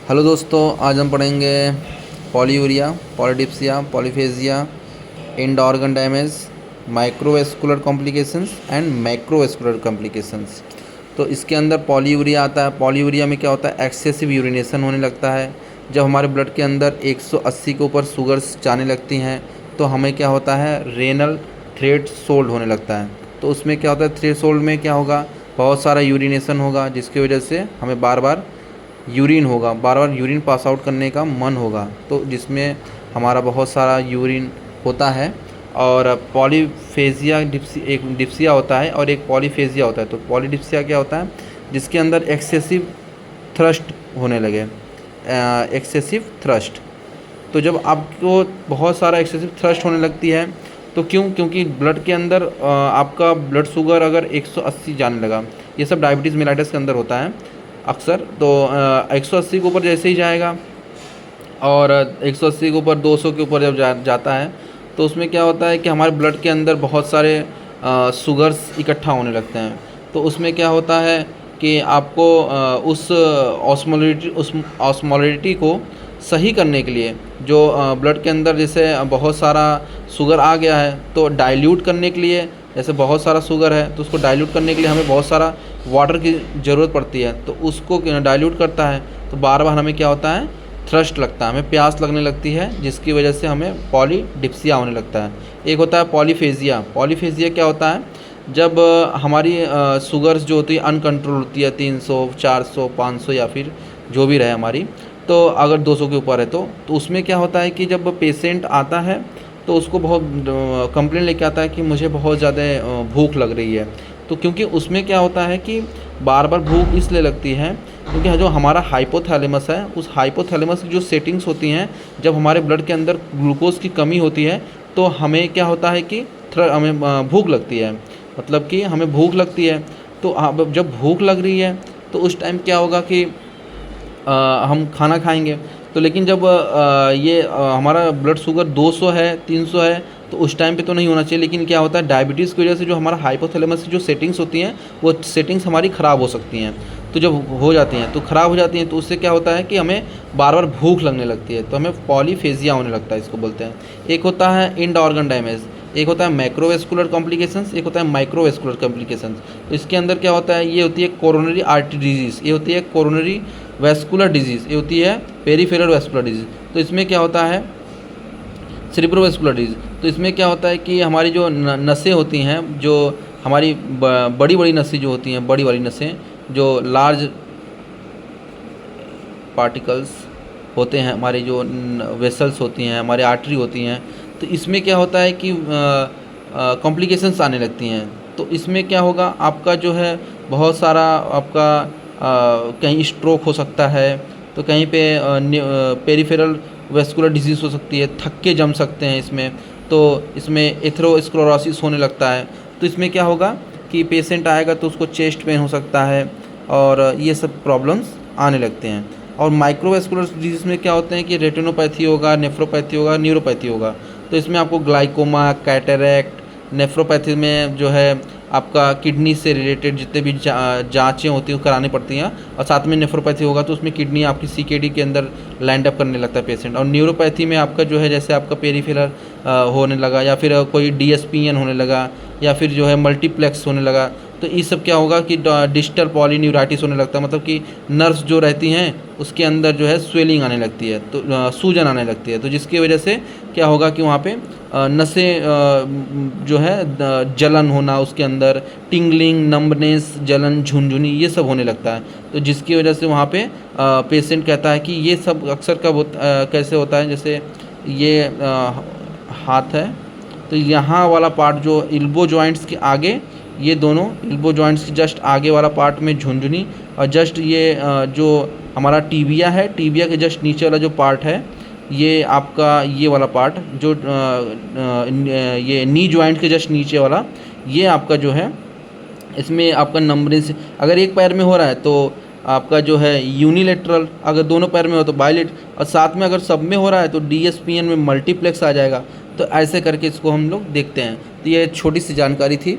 Hello दोस्तों, आज हम पढ़ेंगे polyuria, polydipsia, polyphagia, and organ damage, microvascular complications and macrovascular complications. तो इसके अंदर पॉलीयूरिया आता है। पॉलीयूरिया में क्या होता है, एक्सेसिव यूरिनेशन होने लगता है। जब हमारे ब्लड के अंदर 180 के ऊपर शुगर्स जाने लगती हैं तो हमें क्या होता है, रेनल थ्रेशोल्ड होने लगता है। तो उसमें क्या होता है, थ्रेशोल्ड में क्या होगा, बहुत सारा यूरिनेशन होगा, जिसकी वजह से हमें बार बार यूरिन पास आउट करने का मन होगा, तो जिसमें हमारा बहुत सारा यूरिन होता है। और पॉलीफेजिया एक डिप्सिया होता है और एक पॉलीफेजिया होता है। तो पॉलीडिप्सिया क्या होता है, जिसके अंदर एक्सेसिव थ्रस्ट होने लगे, एक्सेसिव थ्रस्ट। तो जब आपको बहुत सारा एक्सेसिव थ्रस्ट होने लगती है तो क्योंकि ब्लड के अंदर आपका ब्लड शुगर अगर 180 जाने लगा, ये सब डायबिटीज़ मेलाइटस के अंदर होता है अक्सर। तो 180 के ऊपर जैसे ही जाएगा और 180 के ऊपर 200 के ऊपर जब जाता है तो उसमें क्या होता है कि हमारे ब्लड के अंदर बहुत सारे शुगर्स इकट्ठा होने लगते हैं। तो उसमें क्या होता है कि आपको उस ऑस्मोलिटी को सही करने के लिए, जो ब्लड के अंदर जैसे बहुत सारा शुगर आ गया है तो डाइल्यूट करने के लिए, जैसे बहुत सारा शुगर है तो उसको डाइल्यूट करने के लिए हमें बहुत सारा वाटर की ज़रूरत पड़ती है। तो उसको डाइल्यूट करता है तो बार बार हमें क्या होता है, थ्रस्ट लगता है, हमें प्यास लगने लगती है, जिसकी वजह से हमें पॉलीडिप्सिया होने लगता है। एक होता है पॉलीफेजिया। पॉलीफेजिया क्या होता है, जब हमारी शुगर्स जो होती है अनकंट्रोल होती है, 300, 400, 500 या फिर जो भी रहे हमारी, तो अगर 200 के ऊपर है तो उसमें क्या होता है कि जब पेशेंट आता है तो उसको बहुत कंप्लेंट लेके आता है कि मुझे बहुत ज़्यादा भूख लग रही है। तो क्योंकि उसमें क्या होता है कि बार बार भूख इसलिए लगती है क्योंकि जो हमारा हाइपोथैलेमस है, उस हाइपोथैलेमस की जो सेटिंग्स होती हैं, जब हमारे ब्लड के अंदर ग्लूकोज की कमी होती है तो हमें क्या होता है कि हमें भूख लगती है, मतलब कि हमें भूख लगती है। तो अब जब भूख लग रही है तो उस टाइम क्या होगा कि हम खाना खाएंगे। तो लेकिन जब हमारा ब्लड शुगर 200 है, 300 है, तो उस टाइम पे तो नहीं होना चाहिए। लेकिन क्या होता है, डायबिटीज़ की वजह से जो हमारा हाइपोथैलेमस की जो सेटिंग्स होती हैं वो सेटिंग्स हमारी ख़राब हो सकती हैं। तो जब हो जाती हैं तो ख़राब हो जाती हैं तो उससे क्या होता है कि हमें बार बार भूख लगने लगती है, तो हमें पॉलीफेजिया होने लगता है, इसको बोलते हैं। एक होता है एंड ऑर्गन डैमेज, एक होता है मैक्रोवेस्कुलर कॉम्प्लिकेशंस, एक होता है माइक्रोवेस्कुलर कॉम्प्लिकेशंस। तो इसके अंदर क्या होता है, ये होती है कोरोनरी आर्टरी डिजीज़, ये होती है कोरोनरी वेस्कुलर डिजीज़, ये होती है पेरीफेरल वेस्कुलर डिजीज़। तो इसमें क्या होता है, सेरिब्रोवेस्कुलर डिजीज़। तो इसमें क्या होता है कि हमारी जो नसें होती हैं, जो हमारी बड़ी बड़ी नसें जो होती हैं, बड़ी वाली नसें जो लार्ज पार्टिकल्स होते हैं, हमारी जो वेसल्स होती हैं, हमारी आर्टरी होती हैं, तो इसमें क्या होता है कि कॉम्प्लिकेशंस आने लगती हैं। तो इसमें क्या होगा, आपका जो है बहुत सारा आपका कहीं स्ट्रोक हो सकता है, तो कहीं पे पेरिफेरल वेस्कुलर डिजीज़ हो सकती है, थक्के जम सकते हैं इसमें। तो इसमें एथेरोस्क्लेरोसिस होने लगता है। तो इसमें क्या होगा कि पेशेंट आएगा तो उसको चेस्ट पेन हो सकता है और ये सब प्रॉब्लम्स आने लगते हैं। और माइक्रोवेस्कुलर डिजीज़ में क्या होते हैं कि रेटिनोपैथी होगा, नेफ्रोपैथी होगा, न्यूरोपैथी होगा। तो इसमें आपको ग्लाइकोमा, कैटरेक्ट, नेफ्रोपैथी में जो है आपका किडनी से रिलेटेड जितने भी जाँचें होती हैं वो करानी पड़ती हैं। और साथ में नेफ्रोपैथी होगा तो उसमें किडनी आपकी सीकेडी के अंदर लैंड अप करने लगता है पेशेंट। और न्यूरोपैथी में आपका जो है, जैसे आपका पेरीफेरल होने लगा, या फिर कोई डीएसपीएन होने लगा, या फिर जो है मल्टीप्लेक्स होने लगा। तो ये सब क्या होगा कि डिस्टल पॉलीन्यूराइटिस होने लगता है, मतलब कि नर्व्स जो रहती हैं उसके अंदर जो है स्वेलिंग आने लगती है, तो सूजन आने लगती है। तो जिसकी वजह से क्या होगा कि वहाँ पे नसें जो है जलन होना, उसके अंदर टिंगलिंग, नंबनेस, जलन, झुनझुनी, ये सब होने लगता है। तो जिसकी वजह से वहाँ पे पेशेंट कहता है कि ये सब अक्सर कब कैसे होता है, जैसे ये हाथ है तो यहाँ वाला पार्ट जो एल्बो जॉइंट्स के आगे, ये दोनों एल्बो जॉइंट्स के जस्ट आगे वाला पार्ट में झुनझुनी, और जस्ट ये जो हमारा टीबिया है, टीबिया के जस्ट नीचे वाला जो पार्ट है, ये आपका ये वाला पार्ट जो ये नी जॉइंट के जस्ट नीचे वाला, ये आपका जो है इसमें आपका नंबरिंग, अगर एक पैर में हो रहा है तो आपका जो है यूनिलेटरल, अगर दोनों पैर में हो तो बायलेट, और साथ में अगर सब में हो रहा है तो डीएसपीएन में मल्टीप्लेक्स आ जाएगा। तो ऐसे करके इसको हम लोग देखते हैं। तो ये छोटी सी जानकारी थी।